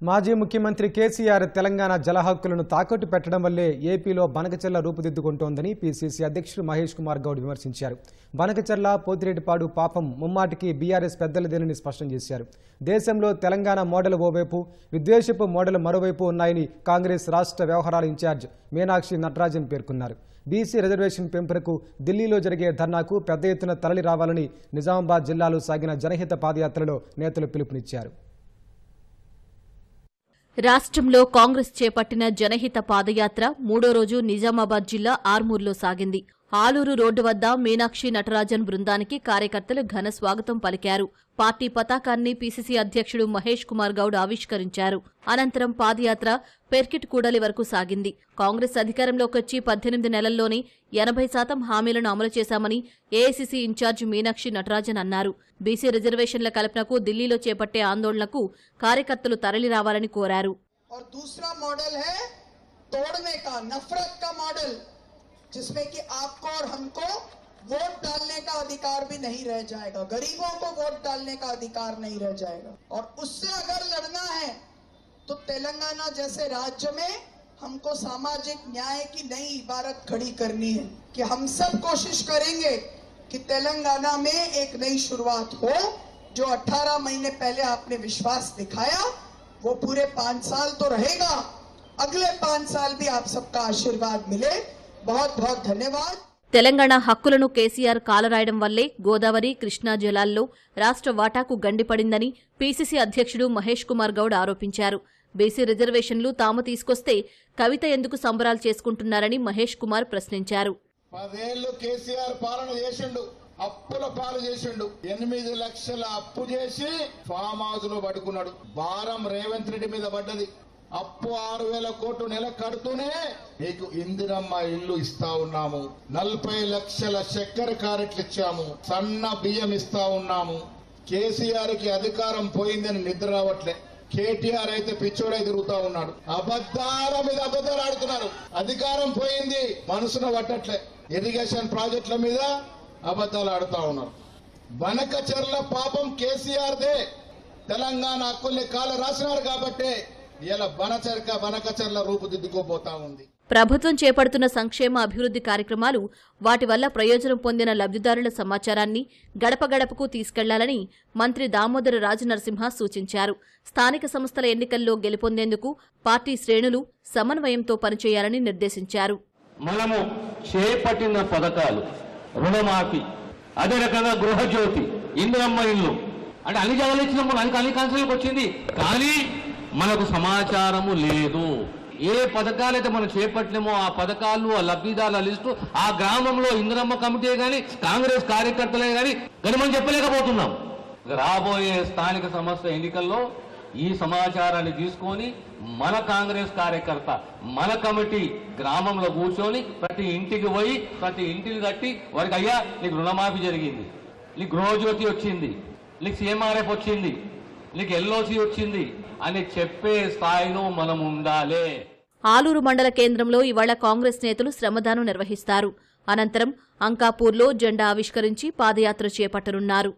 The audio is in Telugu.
మాజీ ముఖ్యమంత్రి కేసీఆర్ తెలంగాణ జల హక్కులను తాకట్టు పెట్టడం వల్లే ఏపీలో బనకచెర్ల రూపుదిద్దుకుంటోందని పీసీసీ అధ్యక్షుడు మహేష్ కుమార్ గౌడ్ విమర్శించారు. బనకచెర్ల, పోతిరెడ్డిపాడు పాపం ముమ్మాటికి బీఆర్ఎస్ పెద్దలదేనని స్పష్టం చేశారు. దేశంలో తెలంగాణ మోడల్ ఓవైపు, విద్వేషపు మోడల్ మరోవైపు ఉన్నాయని కాంగ్రెస్ రాష్ట్ర వ్యవహారాల ఇన్ఛార్జ్ మీనాక్షి నటరాజన్ పేర్కొన్నారు. బీసీ రిజర్వేషన్ పెంపునకు ఢిల్లీలో జరిగే ధర్నాకు పెద్ద ఎత్తున తరలి రావాలని నిజామాబాద్ జిల్లాలో సాగిన జనహిత పాదయాత్రలో నేతలు పిలుపునిచ్చారు. రాష్ట్రంలో కాంగ్రెస్ చేపట్టిన జనహిత పాదయాత్ర మూడో రోజు నిజామాబాద్ జిల్లా ఆర్మూర్లో సాగింది. ఆలూరు రోడ్డు వద్ద మీనాక్షి నటరాజన్ బృందానికి కార్యకర్తలు ఘన స్వాగతం పలికారు. పార్టీ పతాకాన్ని పీసీసీ అధ్యక్షుడు మహేష్ కుమార్ గౌడ్ ఆవిష్కరించారు. అనంతరం పాదయాత్ర పెర్కిట్ కూడలి వరకు సాగింది. కాంగ్రెస్ అధికారంలోకి వచ్చి 18 నెలల్లోనే 80% హామీలను అమలు చేశామని ఏఐసీసీ ఇన్ఛార్జ్ మీనాక్షి నటరాజన్ అన్నారు. బీసీ రిజర్వేషన్ల కల్పనకు ఢిల్లీలో చేపట్టే ఆందోళనకు కార్యకర్తలు తరలి రావాలని కోరారు. जिसमें कि आपको और हमको वोट डालने का अधिकार भी नहीं रह जाएगा, गरीबों को वोट डालने का अधिकार नहीं रह जाएगा। और उससे अगर लड़ना है तो तेलंगाना जैसे राज्य में हमको सामाजिक न्याय की नई इबारत खड़ी करनी है कि हम सब कोशिश करेंगे कि तेलंगाना में एक नई शुरुआत हो। जो 18 महीने पहले आपने विश्वास दिखाया वो पूरे 5 साल तो रहेगा, अगले 5 साल भी आप सबका आशीर्वाद मिले। बहुत बहुत धन्यवाद. తెలంగాణ హక్కులను కేసీఆర్ కాలరాయడం వల్లే గోదావరి, కృష్ణా జలాల్లో రాష్ట్ర వాటాకు గండిపడిందని పీసీసీ అధ్యక్షుడు మహేష్ కుమార్ గౌడ్ ఆరోపించారు. బీసీ రిజర్వేషన్లు తాము తీసుకొస్తే కవిత ఎందుకు సంబరాలు చేసుకుంటున్నారని మహేష్ కుమార్ ప్రశ్నించారు. 10 ఏళ్లు కేసీఆర్ పాలన చేసిండు, అప్పుల పాలు చేసిండు. 8 లక్షల అప్పు చేసి ఫామ్ హౌస్ లో పడుకున్నాడు. భారం రేవంత్ రెడ్డి మీద పడ్డది. అప్పు 6,000 కోట్లు నెల కడుతూనే మీకు ఇందిరమ్మ ఇల్లు ఇస్తా ఉన్నాము, 40 లక్షల చక్కెర క్యారెట్లు ఇచ్చాము, సన్న బియ్యం ఇస్తా ఉన్నాము. కేసీఆర్ కి అధికారం పోయిందని నిద్ర రావట్లే. కేటీఆర్ అయితే పిచ్చోడై తిరుగుతా ఉన్నాడు. అబద్ధాల మీద అబద్ధాలు ఆడుతున్నారు. అధికారం పోయింది, మనసున పట్టట్లే. ఇరిగేషన్ ప్రాజెక్టుల మీద అబద్ధాలు ఆడుతా ఉన్నారు. బనకచెర్ల పాపం కేసీఆర్దే. తెలంగాణ హక్కుల్ని కాల రాసినారు కాబట్టే ఇలా బనకచెర్ల రూపుదిద్దుకోబోతా ఉంది. ప్రభుత్వం చేపడుతున్న సంక్షేమ అభివృద్ధి కార్యక్రమాలు, వాటి వల్ల ప్రయోజనం పొందిన లబ్ధిదారుల సమాచారాన్ని గడప గడపకు తీసుకెళ్లాలని మంత్రి దామోదర రాజనరసింహ సూచించారు. స్థానిక సంస్థల ఎన్నికల్లో గెలుపొందేందుకు పార్టీ శ్రేణులు సమన్వయంతో పనిచేయాలని నిర్దేశించారు. మనము చేపట్టిన పథకాలు, రుణమాఫీ, అదే రకంగా గృహజ్యోతి, ఇందిరమ్మ ఇల్లు అంటే అన్ని జగలు ఇచ్చినప్పుడు అన్ని కాన్సెప్ట్లకు వచ్చింది. కానీ మనకు సమాచారము లేదు. ఏ పథకాలైతే మనం చేపట్టినామో ఆ పథకాలు, ఆ లబ్ధిదారుల లిస్టు ఆ గ్రామంలో ఇందిరమ్మ కమిటీ కానీ కాంగ్రెస్ కార్యకర్తలే కానీ మనం చెప్పలేకపోతున్నాం. రాబోయే స్థానిక సంస్థ ఎన్నికల్లో ఈ సమాచారాన్ని తీసుకొని మన కాంగ్రెస్ కార్యకర్త, మన కమిటీ గ్రామంలో కూర్చొని ప్రతి ఇంటికి పోయి ప్రతి ఇంటిని కట్టి వారికి అయ్యా నీకు రుణమాఫీ జరిగింది, నీకు గృహజ్యోతి వచ్చింది, నీకు సీఎంఆర్ఎఫ్ వచ్చింది, నీకు ఎల్ఓసి వచ్చింది అని చెప్పే స్థాయిలో మనం ఉండాలి. ఆలూరు మండల కేంద్రంలో ఇవాళ కాంగ్రెస్ నేతలు శ్రమదానం నిర్వహిస్తారు. అనంతరం అంకాపూర్లో జెండా ఆవిష్కరించి పాదయాత్ర చేపట్టనున్నారు.